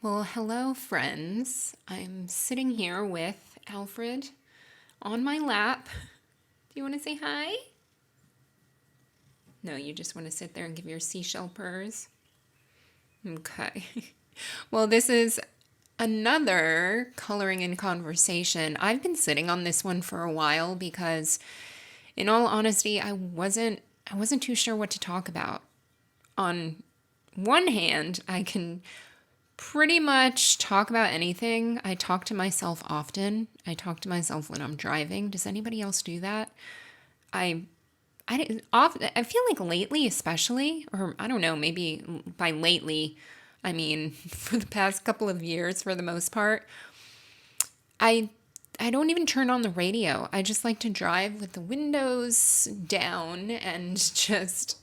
Well, hello, friends. I'm sitting here with Alfred on my lap. Do you want to say hi? No, you just want to sit there and give your seashell purrs? Okay. Well, this is another coloring in conversation. I've been sitting on this one for a while because, in all honesty, I wasn't too sure what to talk about. On one hand, I can pretty much talk about anything. I talk to myself often. I talk to myself when I'm driving. Does anybody else do that? I I didn't often. I feel like lately, especially, or I don't know, maybe by lately, I mean for the past couple of years, for the most part, I I don't even turn on the radio. I just like to drive with the windows down and just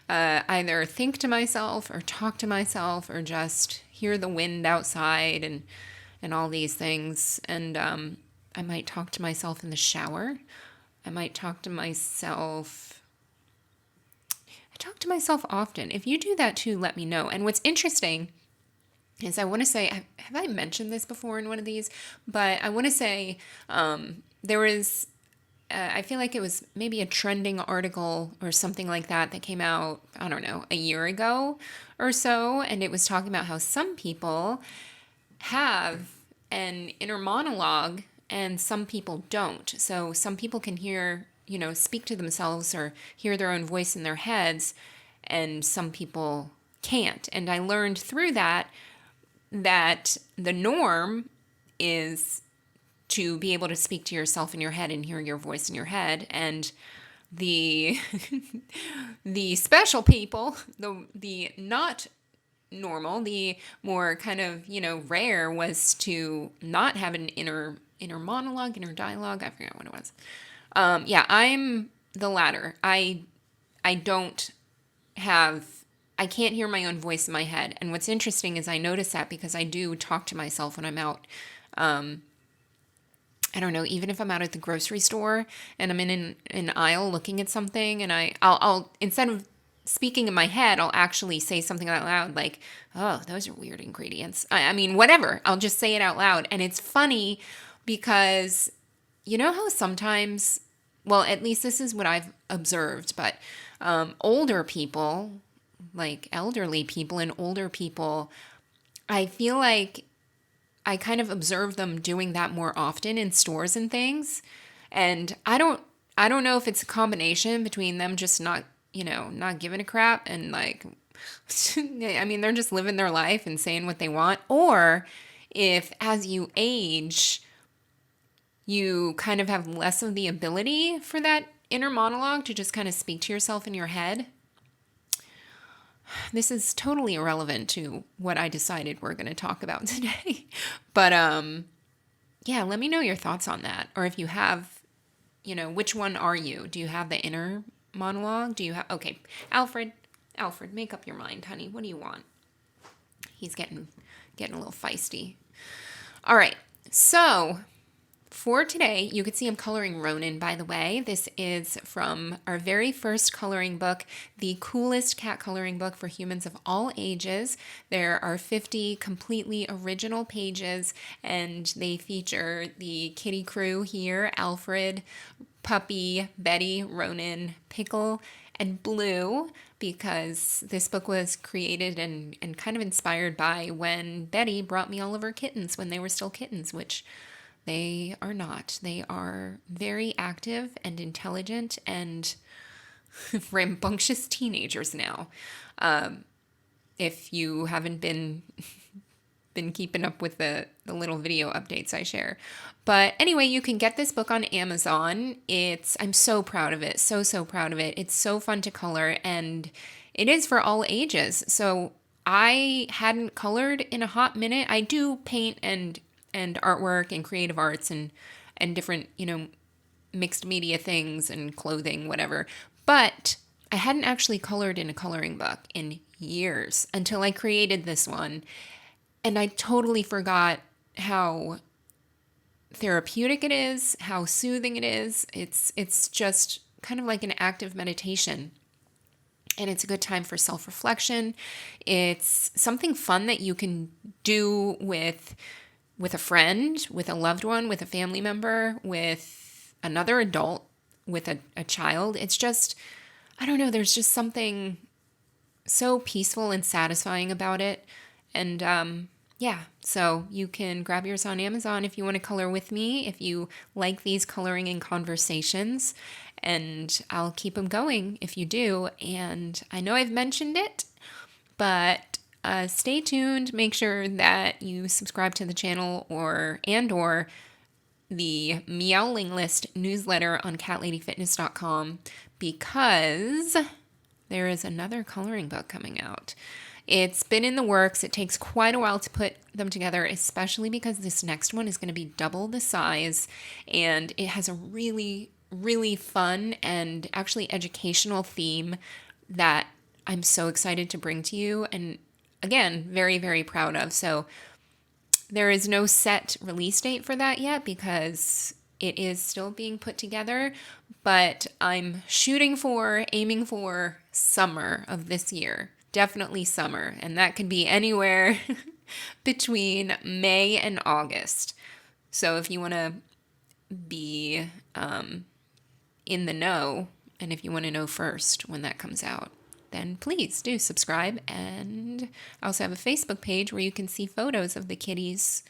either think to myself or talk to myself or just hear the wind outside and all these things. And I might talk to myself in the shower. I might talk to myself. I talk to myself often. If you do that too, let me know. And what's interesting is I want to say, have I mentioned this before in one of these? But I want to say there was, I feel like it was maybe a trending article or something like that came out, I don't know, a year ago or so. And it was talking about how some people have an inner monologue and some people don't. So some people can hear, speak to themselves or hear their own voice in their heads, and some people can't. And I learned through that the norm is to be able to speak to yourself in your head and hear your voice in your head, and the the special people, the not normal, the more kind of rare, was to not have an inner monologue, inner dialogue. I forget what it was. Yeah, I'm the latter. I don't have, I can't hear my own voice in my head. And what's interesting is I notice that because I do talk to myself when I'm out. I don't know, even if I'm out at the grocery store and I'm in an aisle looking at something, and I'll instead of speaking in my head, I'll actually say something out loud like, oh, those are weird ingredients. I mean, whatever. I'll just say it out loud. And it's funny because you know how sometimes, well, at least this is what I've observed, but older people, like elderly people and older people, I feel like I kind of observe them doing that more often in stores and things. And I don't know if it's a combination between them just not giving a crap and like I mean, they're just living their life and saying what they want, or if as you age you kind of have less of the ability for that inner monologue to just kind of speak to yourself in your head. This is totally irrelevant to what I decided we're going to talk about today. But yeah, let me know your thoughts on that. Or if you have, which one are you? Do you have the inner monologue? Do you have, okay, Alfred, make up your mind, honey. What do you want? He's getting a little feisty. All right. So, for today, you could see I'm coloring Ronin, by the way. This is from our very first coloring book, the coolest cat coloring book for humans of all ages. There are 50 completely original pages, and they feature the kitty crew here: Alfred, Puppy, Betty, Ronin, Pickle, and Blue, because this book was created and kind of inspired by when Betty brought me all of her kittens when they were still kittens, which they are not. They are very active and intelligent and rambunctious teenagers now. If you haven't been keeping up with the little video updates I share. But anyway, you can get this book on Amazon. I'm so proud of it. So proud of it. It's so fun to color, and it is for all ages. So I hadn't colored in a hot minute. I do paint and artwork and creative arts and different, mixed media things and clothing, whatever. But I hadn't actually colored in a coloring book in years until I created this one. And I totally forgot how therapeutic it is, how soothing it is. It's just kind of like an active meditation. And it's a good time for self-reflection. It's something fun that you can do with a friend, with a loved one, with a family member, with another adult, with a child. It's just, I don't know, there's just something so peaceful and satisfying about it. And yeah, so you can grab yours on Amazon if you want to color with me, if you like these coloring and conversations, and I'll keep them going if you do. And I know I've mentioned it, but stay tuned. Make sure that you subscribe to the channel or the Meowling List newsletter on catladyfitness.com, because there is another coloring book coming out. It's been in the works. It takes quite a while to put them together, especially because this next one is going to be double the size, and it has a really, really fun and actually educational theme that I'm so excited to bring to you, and again, very, very proud of. So there is no set release date for that yet because it is still being put together, but I'm aiming for summer of this year. Definitely summer, and that could be anywhere between May and August. So if you want to be in the know, and if you want to know first when that comes out, then please do subscribe. And I also have a Facebook page where you can see photos of the kitties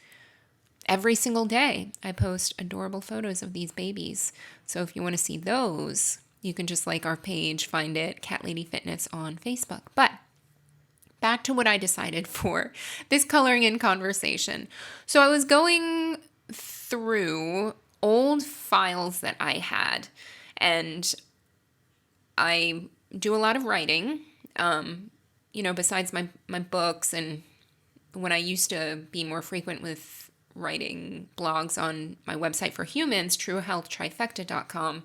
every single day. I post adorable photos of these babies. So if you want to see those, you can just like our page, find it, Cat Lady Fitness on Facebook. But back to what I decided for this coloring in conversation. So I was going through old files that I had, and I do a lot of writing, besides my books, and when I used to be more frequent with writing blogs on my website for humans, truehealthtrifecta.com,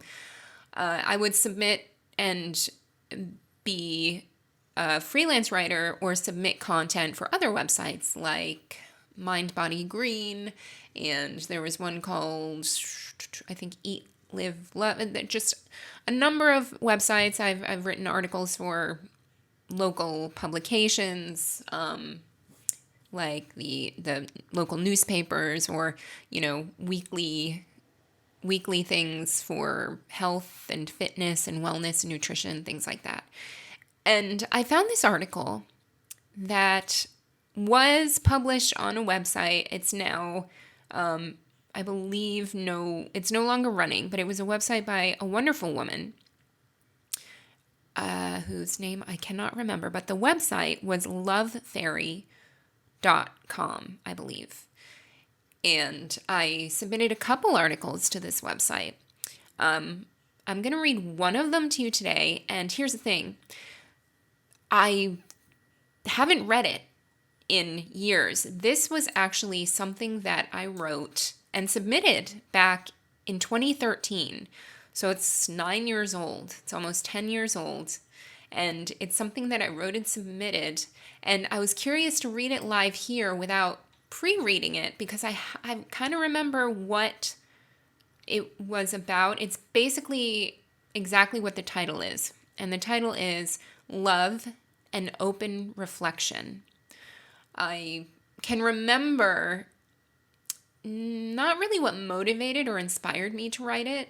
I would submit and be a freelance writer or submit content for other websites like Mind Body Green, and there was one called, I think, Eat, Live, Love, just a number of websites. I've written articles for local publications, like the local newspapers, or weekly things for health and fitness and wellness and nutrition, things like that. And I found this article that was published on a website. It's now, I believe, it's no longer running, but it was a website by a wonderful woman whose name I cannot remember, but the website was lovefairy.com, I believe. And I submitted a couple articles to this website. I'm going to read one of them to you today, and here's the thing. I haven't read it in years. This was actually something that I wrote and submitted back in 2013. So it's 9 years old. It's almost 10 years old. And it's something that I wrote and submitted. And I was curious to read it live here without pre-reading it, because I kind of remember what it was about. It's basically exactly what the title is. And the title is Love and Open Reflection. I can remember not really what motivated or inspired me to write it,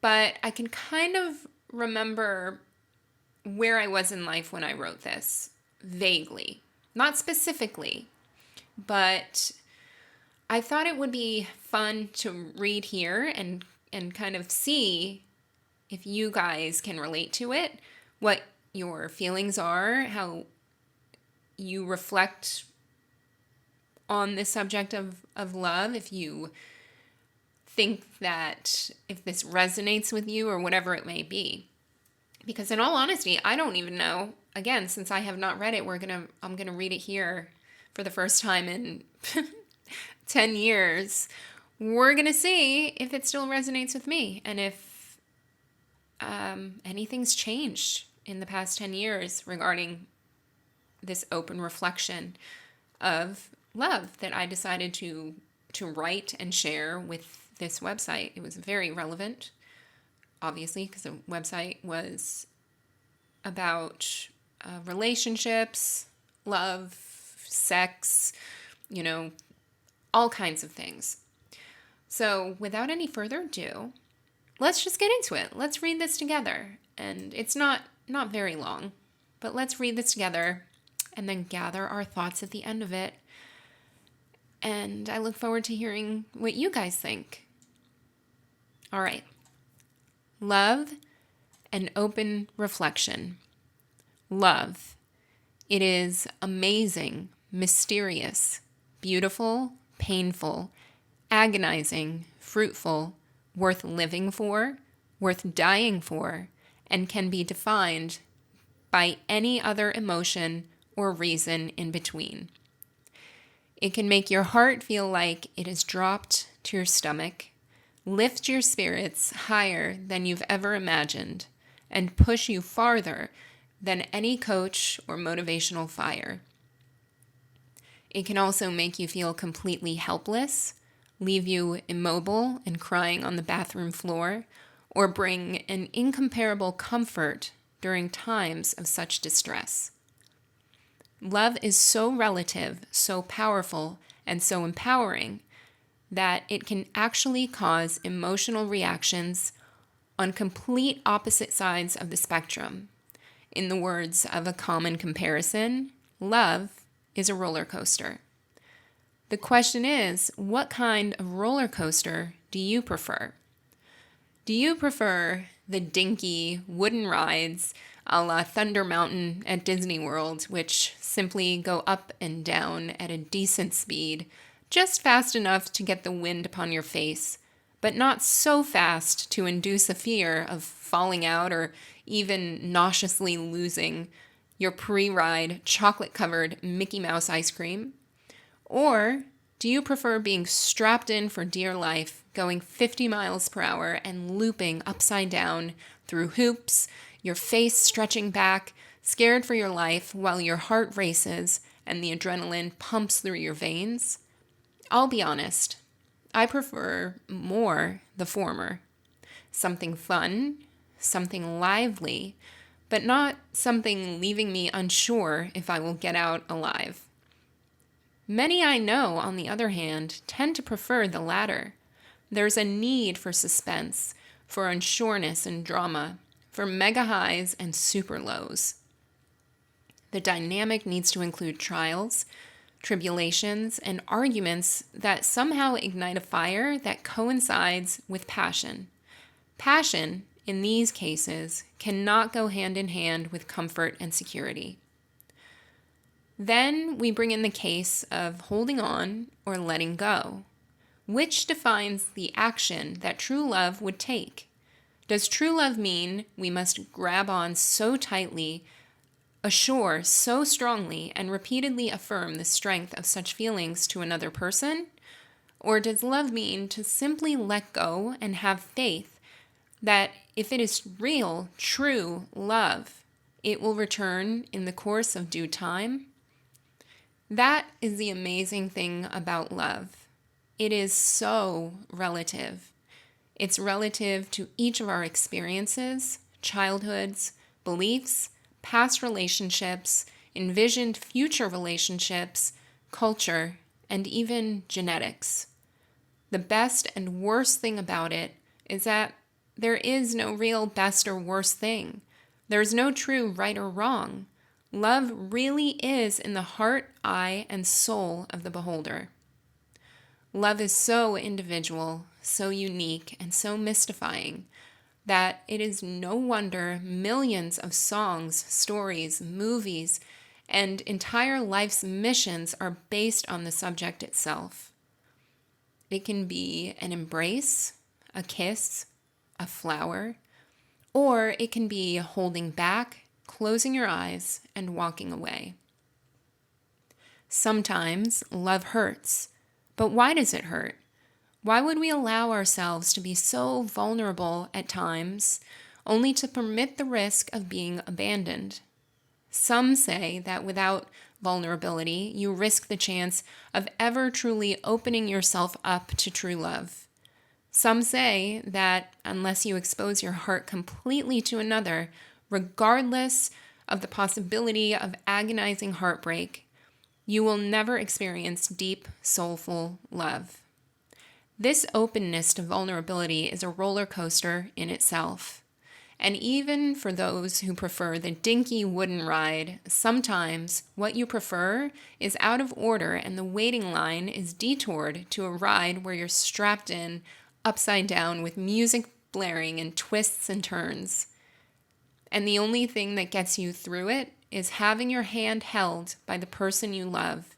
but I can kind of remember where I was in life when I wrote this, vaguely. Not specifically, but I thought it would be fun to read here and kind of see if you guys can relate to it, what your feelings are, how you reflect on this subject of love, if you think that if this resonates with you or whatever it may be. Because in all honesty, I don't even know. Again, since I have not read it, I'm gonna read it here for the first time in 10 years. We're gonna see if it still resonates with me, and if anything's changed in the past 10 years regarding this open reflection of love that I decided to write and share with this website. It was very relevant, obviously, because the website was about relationships, love, sex, all kinds of things. So without any further ado, let's just get into it. Let's read this together. And it's not very long, but let's read this together and then gather our thoughts at the end of it. And I look forward to hearing what you guys think. All right. Love and open reflection. Love. It is amazing, mysterious, beautiful, painful, agonizing, fruitful, worth living for, worth dying for, and can be defined by any other emotion or reason in between. It can make your heart feel like it is dropped to your stomach, lift your spirits higher than you've ever imagined, and push you farther than any coach or motivational fire. It can also make you feel completely helpless, leave you immobile and crying on the bathroom floor, or bring an incomparable comfort during times of such distress. Love is so relative, so powerful, and so empowering that it can actually cause emotional reactions on complete opposite sides of the spectrum. In the words of a common comparison, love is a roller coaster. The question is, what kind of roller coaster do you prefer? Do you prefer the dinky wooden rides a la Thunder Mountain at Disney World, which simply go up and down at a decent speed, just fast enough to get the wind upon your face, but not so fast to induce a fear of falling out or even nauseously losing your pre-ride chocolate-covered Mickey Mouse ice cream? Or do you prefer being strapped in for dear life, going 50 miles per hour and looping upside down through hoops, your face stretching back, scared for your life while your heart races and the adrenaline pumps through your veins? I'll be honest, I prefer more the former. Something fun, something lively, but not something leaving me unsure if I will get out alive. Many I know, on the other hand, tend to prefer the latter. There's a need for suspense, for unsureness and drama, for mega highs and super lows. The dynamic needs to include trials, tribulations, and arguments that somehow ignite a fire that coincides with passion. Passion, in these cases, cannot go hand in hand with comfort and security. Then we bring in the case of holding on or letting go. Which defines the action that true love would take? Does true love mean we must grab on so tightly, assure so strongly, and repeatedly affirm the strength of such feelings to another person? Or does love mean to simply let go and have faith that if it is real, true love, it will return in the course of due time? That is the amazing thing about love. It is so relative. It's relative to each of our experiences, childhoods, beliefs, past relationships, envisioned future relationships, culture, and even genetics. The best and worst thing about it is that there is no real best or worst thing. There's no true right or wrong. Love really is in the heart, eye, and soul of the beholder. Love is so individual, so unique, and so mystifying that it is no wonder millions of songs, stories, movies, and entire life's missions are based on the subject itself. It can be an embrace, a kiss, a flower, or it can be holding back, closing your eyes, and walking away. Sometimes love hurts, but why does it hurt? Why would we allow ourselves to be so vulnerable at times, only to permit the risk of being abandoned? Some say that without vulnerability, you risk the chance of ever truly opening yourself up to true love. Some say that unless you expose your heart completely to another, regardless of the possibility of agonizing heartbreak, you will never experience deep, soulful love. This openness to vulnerability is a roller coaster in itself. And even for those who prefer the dinky wooden ride, sometimes what you prefer is out of order and the waiting line is detoured to a ride where you're strapped in, upside down, with music blaring and twists and turns. And the only thing that gets you through it is having your hand held by the person you love,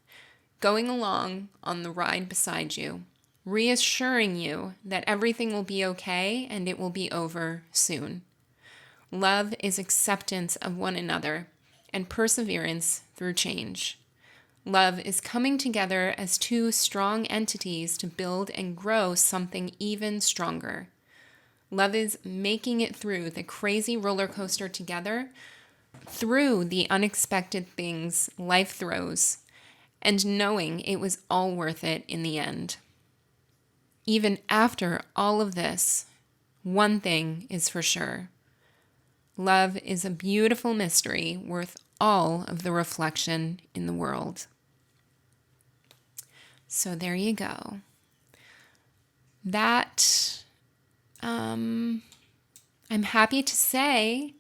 going along on the ride beside you, reassuring you that everything will be okay and it will be over soon. Love is acceptance of one another and perseverance through change. Love is coming together as two strong entities to build and grow something even stronger. Love is making it through the crazy roller coaster together, through the unexpected things life throws, and knowing it was all worth it in the end. Even after all of this, one thing is for sure. Love is a beautiful mystery worth all of the reflection in the world. So there you go. That, I'm happy to say,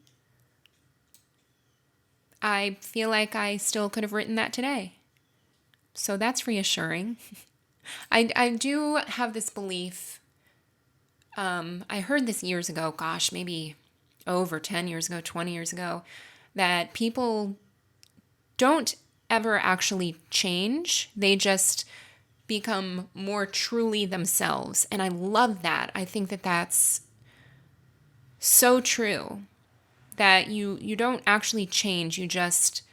I feel like I still could have written that today. So that's reassuring. I do have this belief, I heard this years ago, gosh, maybe over 10 years ago, 20 years ago, that people don't ever actually change. They just become more truly themselves. And I love that. I think that that's so true, that you don't actually change. You just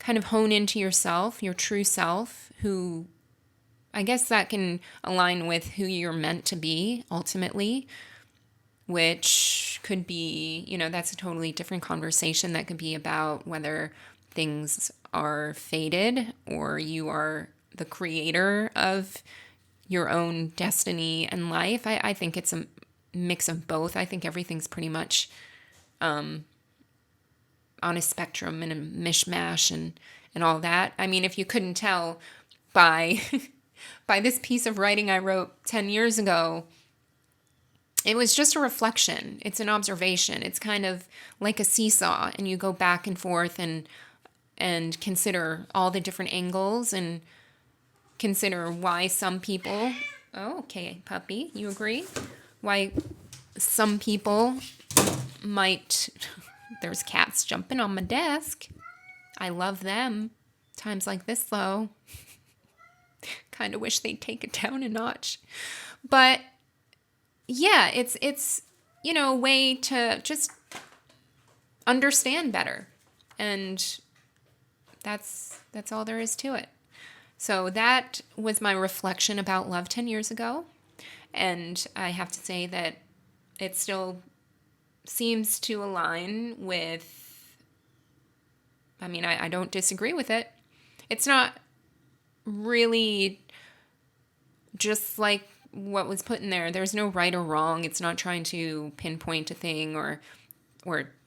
kind of hone into yourself, your true self, who I guess that can align with who you're meant to be ultimately, which could be, that's a totally different conversation. That could be about whether things are fated or you are the creator of your own destiny and life. I think it's a mix of both. I think everything's pretty much on a spectrum and a mish-mash and all that. I mean, if you couldn't tell by by this piece of writing I wrote 10 years ago, it was just a reflection. It's an observation. It's kind of like a seesaw, and you go back and forth and consider all the different angles and consider why some people, oh, okay, puppy, you agree? Why some people might, there's cats jumping on my desk. I love them. Times like this, though, kind of wish they'd take it down a notch. But yeah, it's a way to just understand better, and that's all there is to it. So that was my reflection about love 10 years ago, and I have to say that it still seems to align with, I don't disagree with it. It's not really just like what was put in there. There's no right or wrong. It's not trying to pinpoint a thing or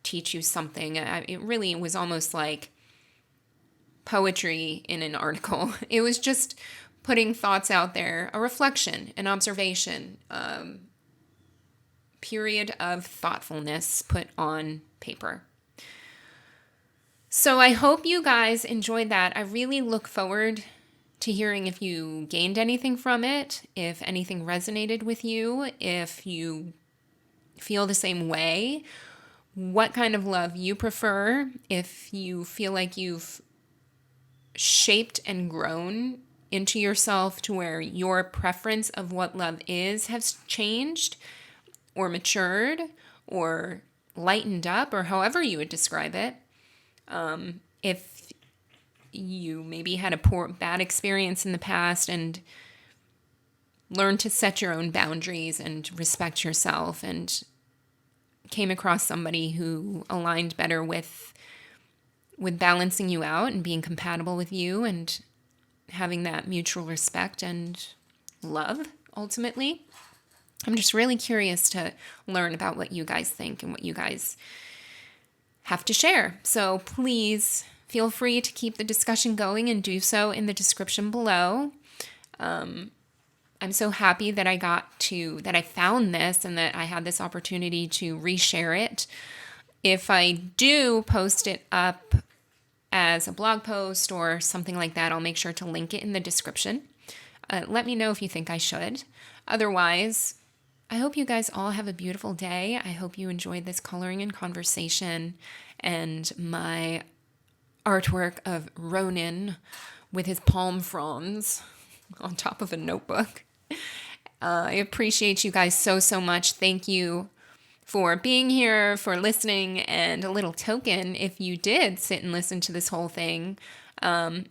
teach you something. It really was almost like poetry in an article. It was just putting thoughts out there, a reflection, an observation, period of thoughtfulness put on paper. So I hope you guys enjoyed that. I really look forward to hearing if you gained anything from it, if anything resonated with you, if you feel the same way, what kind of love you prefer, if you feel like you've shaped and grown into yourself to where your preference of what love is has changed or matured or lightened up, or however you would describe it. If you maybe had a bad experience in the past and learned to set your own boundaries and respect yourself, and came across somebody who aligned better with balancing you out and being compatible with you and having that mutual respect and love, ultimately. I'm just really curious to learn about what you guys think and what you guys have to share. So please feel free to keep the discussion going and do so in the description below. I'm so happy that I found this and that I had this opportunity to reshare it. If I do post it up as a blog post or something like that, I'll make sure to link it in the description. Let me know if you think I should. Otherwise, I hope you guys all have a beautiful day. I hope you enjoyed this coloring and conversation and my artwork of Ronan with his palm fronds on top of a notebook. I appreciate you guys so much. Thank you for being here, for listening, and a little token if you did sit and listen to this whole thing.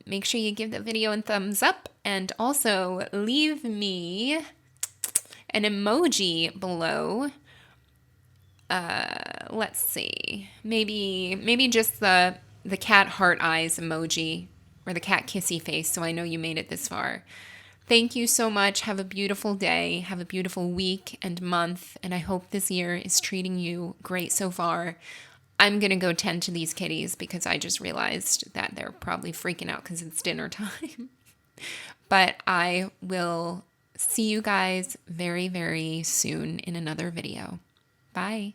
Make sure you give the video a thumbs up and also leave me an emoji below. Let's see, maybe just the cat heart eyes emoji or the cat kissy face, so I know you made it this far. Thank you so much. Have a beautiful day. Have a beautiful week and month. And I hope this year is treating you great so far. I'm going to go tend to these kitties because I just realized that they're probably freaking out because it's dinner time. But I will see you guys very, very soon in another video. Bye.